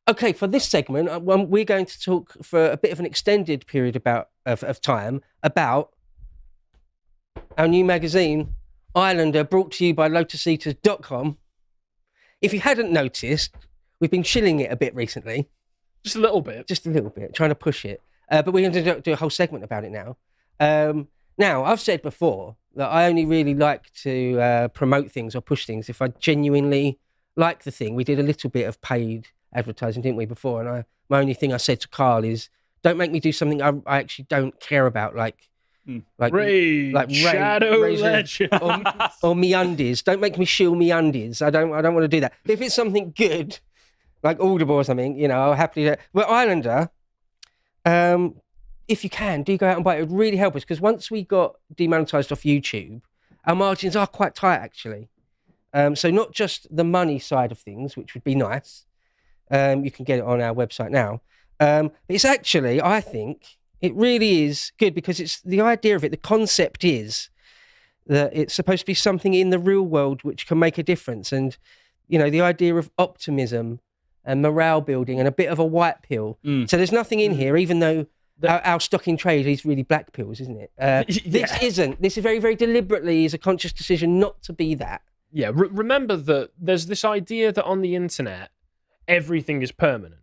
Okay, for this segment, we're going to talk for a bit of an extended period of time about our new magazine, Islander, brought to you by lotuseaters.com. If you hadn't noticed, we've been shilling it a bit recently. Just a little bit. Trying to push it. But we're going to do a whole segment about it now. Now, I've said before that I only really like to promote things or push things if I genuinely like the thing. We did a little bit of paid advertising, didn't we, before? And my only thing I said to Carl is, don't make me do something I actually don't care about, like Shadow Legends or MeUndies. Don't make me shill MeUndies. I don't want to do that. But if it's something good, like Audible or something, I'll happily do it. Well, Islander, if you can, do go out and buy it. It would really help us, because once we got demonetized off YouTube, our margins are quite tight, actually. So not just the money side of things, which would be nice. You can get it on our website now. It's actually, I think, it really is good, because it's the idea of it. The concept is that it's supposed to be something in the real world which can make a difference. And, the idea of optimism and morale building and a bit of a white pill. So there's nothing in here, even though our stock in trade is really black pills, isn't it? This isn't. This is very, very deliberately is a conscious decision not to be that. Yeah, remember that there's this idea that on the internet, everything is permanent.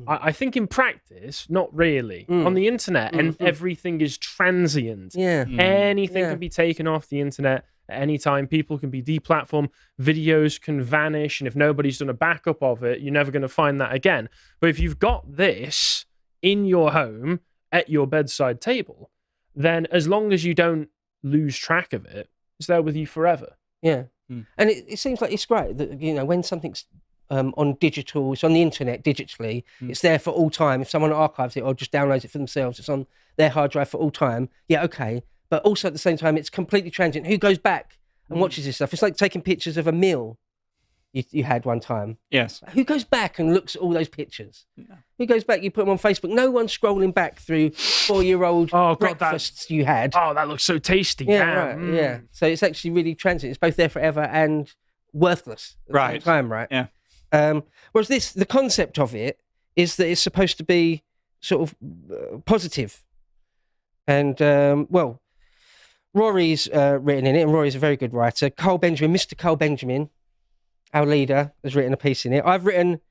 I think in practice, not really. On the internet, and everything is transient. Yeah. Anything can be taken off the internet at any time. People can be deplatformed. Videos can vanish. And if nobody's done a backup of it, you're never going to find that again. But if you've got this in your home at your bedside table, then as long as you don't lose track of it, it's there with you forever. Yeah. And it seems like it's great that, when something's on digital, it's on the internet digitally, it's there for all time. If someone archives it or just downloads it for themselves, it's on their hard drive for all time. Yeah, okay. But also at the same time, it's completely transient. Who goes back and watches this stuff? It's like taking pictures of a meal you had one time. Yes. Who goes back and looks at all those pictures? Yeah. Who goes back? You put them on Facebook. No one's scrolling back through 4-year-old breakfasts you had. Oh, that looks so tasty. Yeah, right. Yeah. So it's actually really transient. It's both there forever and worthless at the same time, right? Yeah. Whereas the concept of it is that it's supposed to be sort of positive. And, Rory's written in it, and Rory's a very good writer. Mr. Carl Benjamin, our leader, has written a piece in it. I've written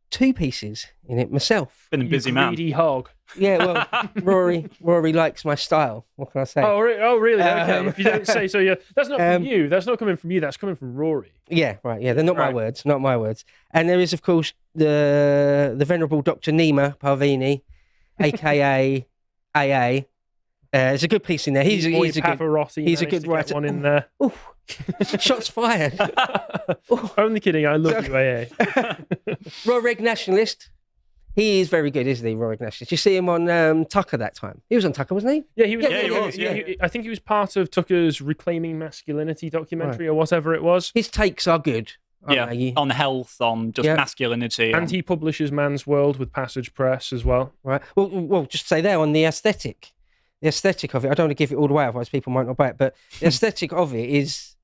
2 pieces in it myself. Been a busy man. Greedy hog. Yeah, well, Rory likes my style. What can I say? Oh, really? Okay. If you don't say so, yeah. That's not from you. That's not coming from you. That's coming from Rory. Yeah, right. Yeah, they're not my words. Not my words. And there is, of course, the venerable Dr. Nima Parvini, a.k.a. AA. There's a good piece in there. He's a good writer. One in there. Shots fired. Only kidding. I love you, AA. Rorig Nationalist. He is very good, isn't he, Rorig Nationalist? You see him on Tucker that time. He was on Tucker, wasn't he? Yeah, he was. I think he was part of Tucker's Reclaiming Masculinity documentary or whatever it was. His takes are good. On health, on just masculinity. And he publishes Man's World with Passage Press as well. Right. Well, just say there on the aesthetic. The aesthetic of it, I don't want to give it all away, otherwise people might not buy it, but the aesthetic of it is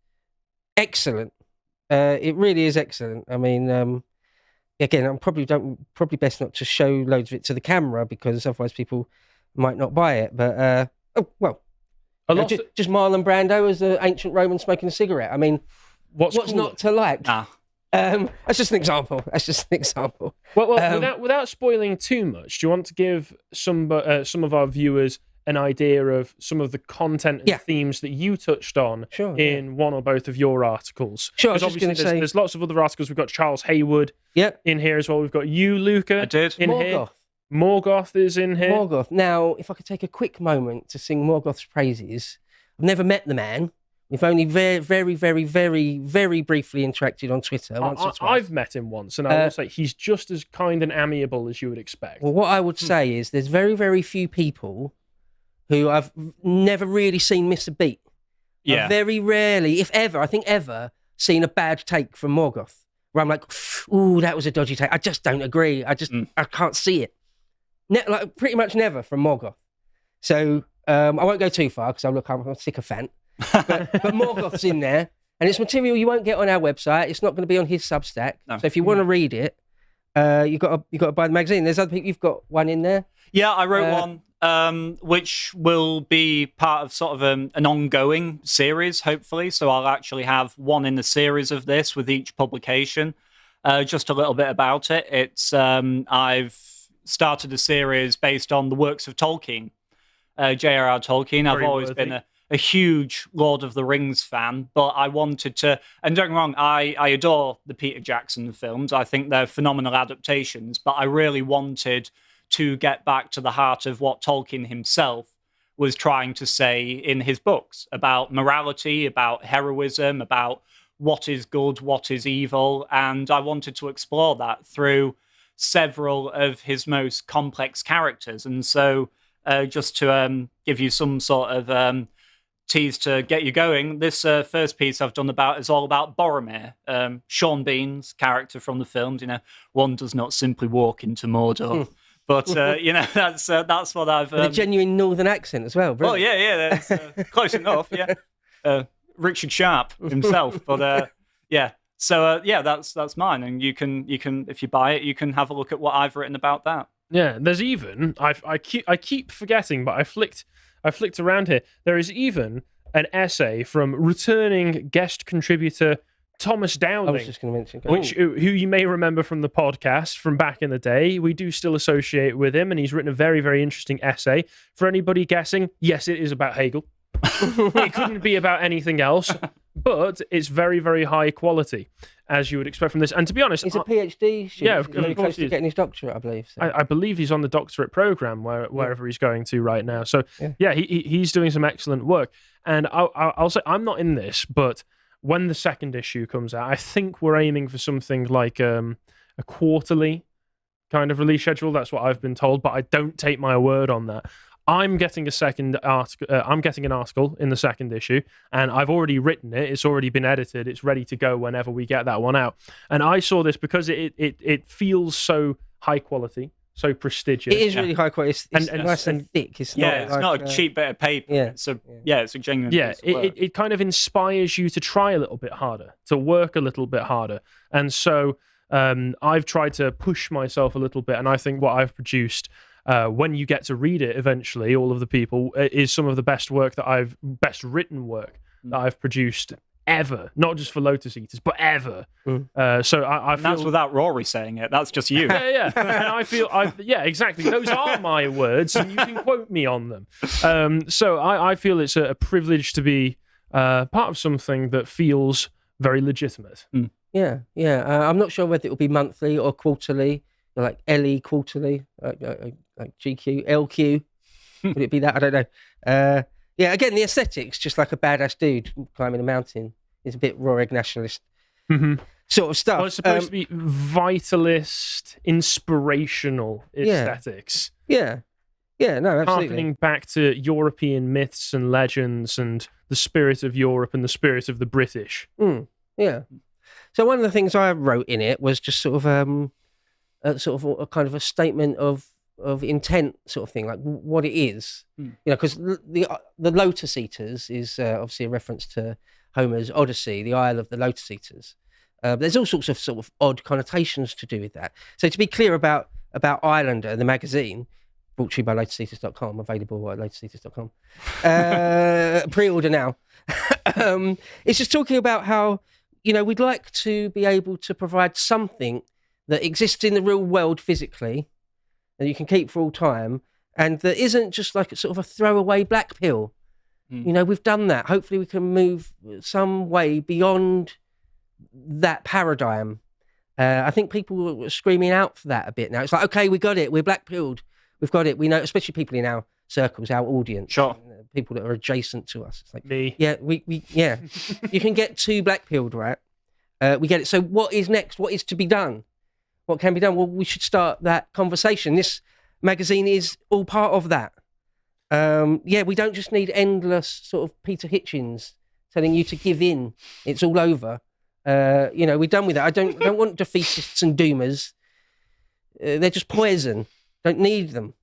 excellent. It really is excellent. I mean, again, I'm probably best not to show loads of it to the camera, because otherwise people might not buy it. But just Marlon Brando as an ancient Roman smoking a cigarette. I mean, what's not to like? That's just an example. Well, without spoiling too much, do you want to give some of our viewers an idea of some of the content and themes that you touched on in one or both of your articles? Sure, because obviously there's lots of other articles. We've got Charles Hayward in here as well. We've got you, Luca, here. Morgoth is in here. Morgoth. Now, if I could take a quick moment to sing Morgoth's praises. I've never met the man. We've only very, very, very, very, very briefly interacted on Twitter once or twice. I've met him once, and I will say he's just as kind and amiable as you would expect. Well, what I would say is there's very, very few people who I've never really seen miss a beat. Yeah. I've very rarely, if ever, I think ever, seen a bad take from Morgoth, where I'm like, ooh, that was a dodgy take. I just don't agree. I can't see it. Pretty much never from Morgoth. So I won't go too far, because I'm a sycophant. But Morgoth's in there, and it's material you won't get on our website. It's not going to be on his Substack. No. So if you want to read it, you got to buy the magazine. There's other people. You've got one in there. Yeah, I wrote one, which will be part of sort of an ongoing series, hopefully. So I'll actually have one in the series of this with each publication. Just a little bit about it. It's I've started a series based on the works of Tolkien, J.R.R. Tolkien. I've always been a huge Lord of the Rings fan, but I wanted to, and don't get me wrong, I adore the Peter Jackson films. I think they're phenomenal adaptations, but I really wanted to get back to the heart of what Tolkien himself was trying to say in his books about morality, about heroism, about what is good, what is evil, and I wanted to explore that through several of his most complex characters. And so just to give you some sort of tease to get you going, this first piece I've done about is all about Boromir, Sean Bean's character from the films. You know, one does not simply walk into Mordor. But you know, that's what I've. With a genuine northern accent as well. Brilliant. Oh yeah, that's close enough. Yeah, Richard Sharp himself. But yeah, so yeah, that's mine, and you can if you buy it, you can have a look at what I've written about that. Yeah, there's even I keep forgetting, but I flicked around here. There is even an essay from returning guest contributor Thomas Dowling. I was just going to mention, who you may remember from the podcast from back in the day. We do still associate with him, and he's written a very, very interesting essay. For anybody guessing, yes, it is about Hegel. It couldn't be about anything else, but it's very, very high quality, as you would expect from this. And to be honest, he's a PhD. Yeah, of really course close to getting his doctorate, I believe. So. I believe he's on the doctorate program wherever he's going to right now. So yeah, he's doing some excellent work. And I'll say I'm not in this, but when the second issue comes out, I think we're aiming for something like a quarterly kind of release schedule. That's what I've been told, but I don't take my word on that. I'm getting a second article. I'm getting an article in the second issue, and I've already written it. It's already been edited. It's ready to go whenever we get that one out. And I saw this because it feels so high quality, so prestigious. It is really high quality. It's nice and thick. It's not a cheap bit of paper. Yeah. It's a genuine. Yeah, piece of work. it kind of inspires you to try a little bit harder, to work a little bit harder. And so I've tried to push myself a little bit, and I think what I've produced, when you get to read it eventually, all of the people, is some of the best written work that I've produced ever, not just for Lotus Eaters, but ever. So I feel that's without Rory saying it. That's just you. Yeah. And I feel, exactly. Those are my words, and you can quote me on them. So I feel it's a privilege to be part of something that feels very legitimate. Yeah. I'm not sure whether it will be monthly or quarterly, like LE quarterly, like GQ, LQ. Would it be that? I don't know. Yeah, again, the aesthetics, just like a badass dude climbing a mountain, is a bit Rorig nationalist sort of stuff. Well, it's supposed to be vitalist, inspirational aesthetics. Yeah, no, absolutely. Harkening back to European myths and legends and the spirit of Europe and the spirit of the British. Yeah. So one of the things I wrote in it was just sort of a kind of a statement of intent, sort of thing, like what it is. You know, because the Lotus Eaters is obviously a reference to Homer's Odyssey, the Isle of the Lotus Eaters. There's all sorts of sort of odd connotations to do with that. So to be clear about Islander, the magazine, brought to you by lotuseaters.com, available at lotuseaters.com. Pre-order now. It's just talking about how, you know, we'd like to be able to provide something that exists in the real world physically, that you can keep for all time, and that isn't just like a sort of a throwaway black pill. You know, we've done that. Hopefully we can move some way beyond that paradigm. I think people are screaming out for that a bit now. It's like, okay, we got it. We're black pilled. We've got it. We know, especially people in our circles, our audience. Sure. People that are adjacent to us. It's like, me. Yeah, we you can get too black pilled, right? We get it. So what is next? What is to be done? What can be done? Well, we should start that conversation. This magazine is all part of that. We don't just need endless sort of Peter Hitchens telling you to give in. It's all over. You know, we're done with that. I don't want defeatists and doomers. They're just poison. Don't need them.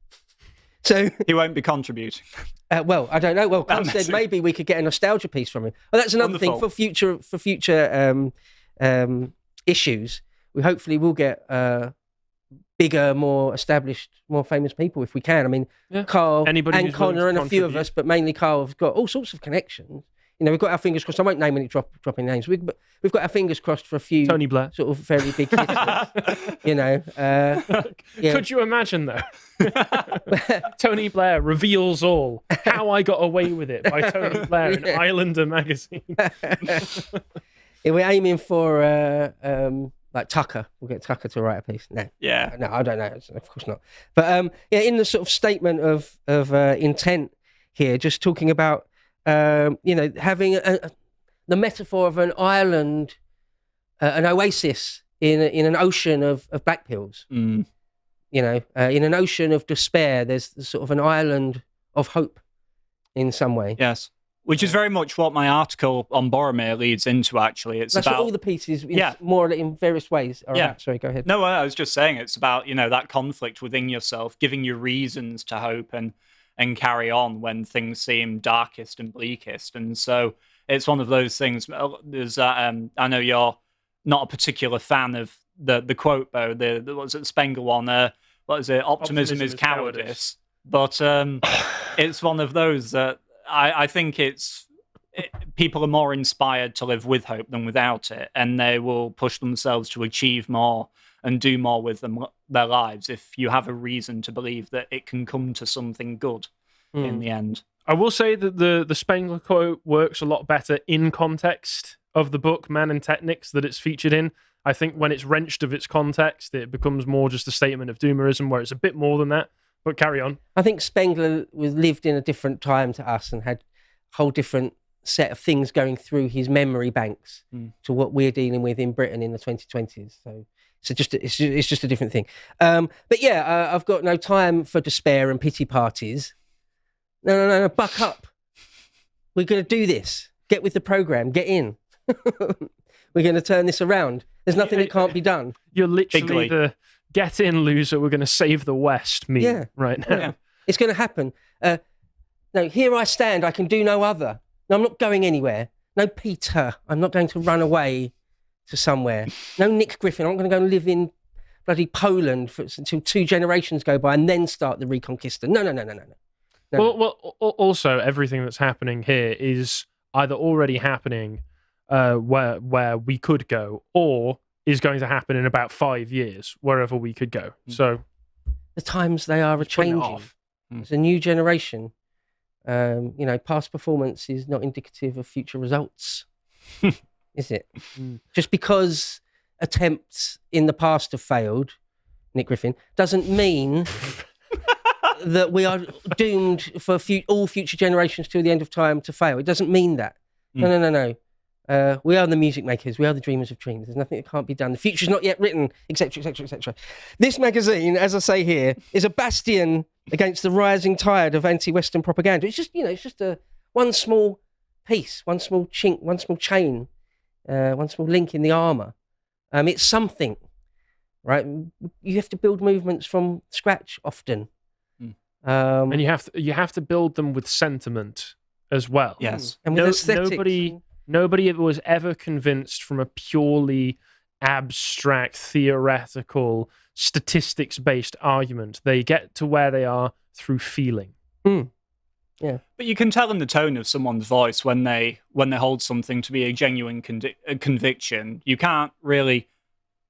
So he won't be contributing. Well, I don't know. Well, Carl said maybe we could get a nostalgia piece from him. Well, that's another thing for future issues. We hopefully will get bigger, more established, more famous people if we can. I mean, Carl Anybody and who's willing to Connor and a few of contribute. us, but mainly Carl, have got all sorts of connections. You know, we've got our fingers crossed. I won't name any dropping names. We've got our fingers crossed for a few Tony Blair. sort of very big hitters. You know, yeah. Could you imagine though? Tony Blair reveals all. How I Got Away with It by Tony Blair in Islander magazine. Yeah, we're aiming for like Tucker. We'll get Tucker to write a piece. No, I don't know. Of course not. But yeah, in the sort of statement of intent here, just talking about you know, having the metaphor of an island, an oasis in an ocean of black pills. Mm. You know, in an ocean of despair, there's sort of an island of hope in some way. Yes. Which is very much what my article on Boromir leads into, actually. It's That's about what all the pieces, more in various ways. Are about. Sorry, go ahead. No, I was just saying it's about, you know, that conflict within yourself, giving you reasons to hope and carry on when things seem darkest and bleakest. And so it's one of those things. There's that. I know you're not a particular fan of the quote, Bo. The what's it, Spengler one? What is it? Optimism is cowardice. But it's one of those that I think people are more inspired to live with hope than without it, and they will push themselves to achieve more and do more with their lives if you have a reason to believe that it can come to something good in the end. I will say that the Spengler quote works a lot better in context of the book Man and Technics that it's featured in. I think when it's wrenched of its context, it becomes more just a statement of doomerism, where it's a bit more than that. But carry on. I think Spengler lived in a different time to us and had a whole different set of things going through his memory banks to what we're dealing with in Britain in the 2020s. So it's just a different thing. But yeah, I've got no time for despair and pity parties. No, buck up. We're going to do this. Get with the program. Get in. We're going to turn this around. There's nothing that can't be done. You're literally the get in, loser. We're going to save the West meme right now. Yeah. It's going to happen. No, here I stand. I can do no other. No, I'm not going anywhere. No, Peter. I'm not going to run away to somewhere. No, Nick Griffin. I'm not going to go and live in bloody Poland until 2 generations go by and then start the Reconquista. No. Well, also everything that's happening here is either already happening where we could go, or is going to happen in about 5 years, wherever we could go. So the times they are changing. It's a new generation. You know, past performance is not indicative of future results, is it? Just because attempts in the past have failed, Nick Griffin, doesn't mean that we are doomed for all future generations till the end of time to fail. It doesn't mean that. No. We are the music makers. We are the dreamers of dreams. There's nothing that can't be done. The future's not yet written, etc., etc., etc. This magazine, as I say here, is a bastion against the rising tide of anti-Western propaganda. It's just, it's just one small piece, one small chink, one small chain, one small link in the armour. It's something, right? You have to build movements from scratch often. And you have to build them with sentiment as well. Yes. And with aesthetics. Nobody was ever convinced from a purely abstract, theoretical, statistics-based argument. They get to where they are through feeling. Yeah. But you can tell in the tone of someone's voice when they hold something to be a genuine conviction. You can't really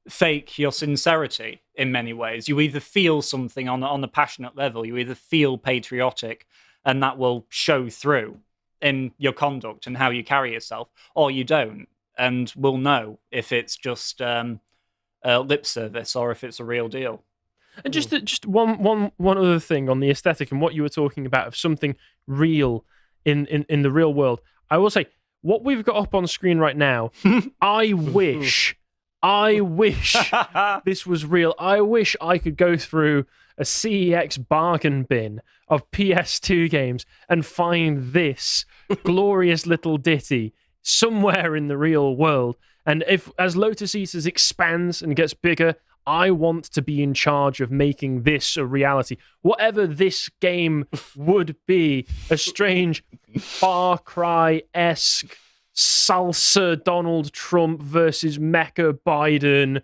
fake your sincerity in many ways. You either feel something on a passionate level, you either feel patriotic, and that will show through in your conduct and how you carry yourself, or you don't, and we'll know if it's just lip service or if it's a real deal. And just one other thing on the aesthetic and what you were talking about of something real in the real world. I will say, what we've got up on screen right now, I wish this was real. I wish I could go through a CEX bargain bin of PS2 games and find this glorious little ditty somewhere in the real world. And if, as Lotus Eaters expands and gets bigger, I want to be in charge of making this a reality. Whatever this game would be, a strange Far Cry-esque salsa Donald Trump versus Mecha Biden,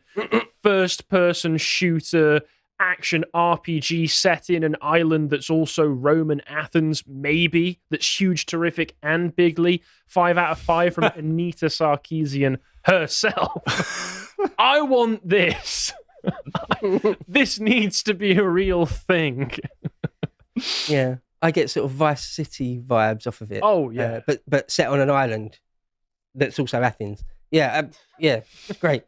first-person shooter, action RPG set in an island that's also Roman Athens, maybe, that's huge, terrific, and bigly. 5 out of 5 from Anita Sarkeesian herself. I want this. This needs to be a real thing. Yeah, I get sort of Vice City vibes off of it. Oh, yeah. But set on an island that's also Athens. Yeah, yeah, it's great.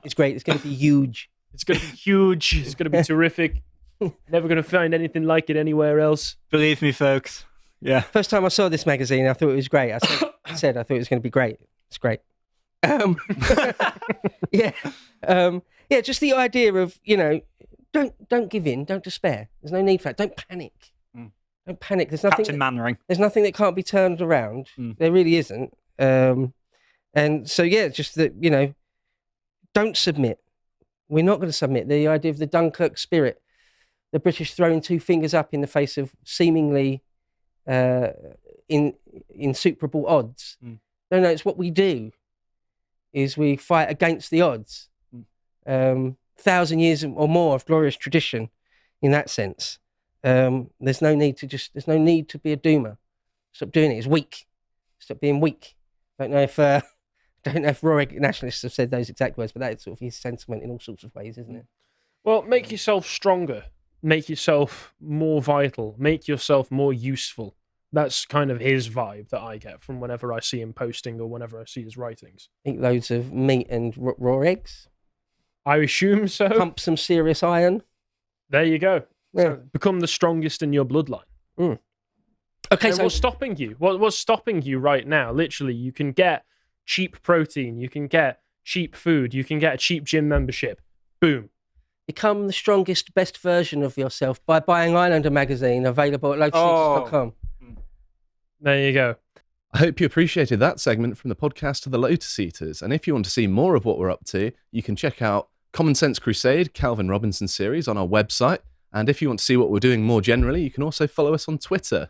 It's great. It's going to be huge. It's going to be huge. It's going to be terrific. Never going to find anything like it anywhere else. Believe me, folks. Yeah. First time I saw this magazine, I thought it was great. I said I thought it was going to be great. It's great. Yeah. Yeah, just the idea of, don't give in, don't despair. There's no need for that. Don't panic. Don't panic. There's nothing. Captain Mannering. There's nothing that can't be turned around. There really isn't. And so, yeah, just that, don't submit. We're not going to submit. The idea of the Dunkirk spirit, the British throwing 2 fingers up in the face of seemingly insuperable odds. No, it's what we do. Is we fight against the odds. 1,000 years or more of glorious tradition, in that sense. There's no need to be a doomer. Stop doing it. It's weak. Stop being weak. I don't know if Rorig nationalists have said those exact words, but that's sort of his sentiment in all sorts of ways, isn't it? Well, make yourself stronger. Make yourself more vital. Make yourself more useful. That's kind of his vibe that I get from whenever I see him posting or whenever I see his writings. Eat loads of meat and raw eggs. I assume so. Pump some serious iron. There you go. Yeah. So become the strongest in your bloodline. Okay, so what's stopping you? What's stopping you right now? Literally, you can get cheap protein, you can get cheap food, you can get a cheap gym membership. Boom. Become the strongest, best version of yourself by buying Islander magazine, available at lotuseaters.com. There you go. I hope you appreciated that segment from the podcast of the Lotus Eaters. And if you want to see more of what we're up to, you can check out Common Sense Crusade, Calvin Robinson series on our website. And if you want to see what we're doing more generally, you can also follow us on Twitter.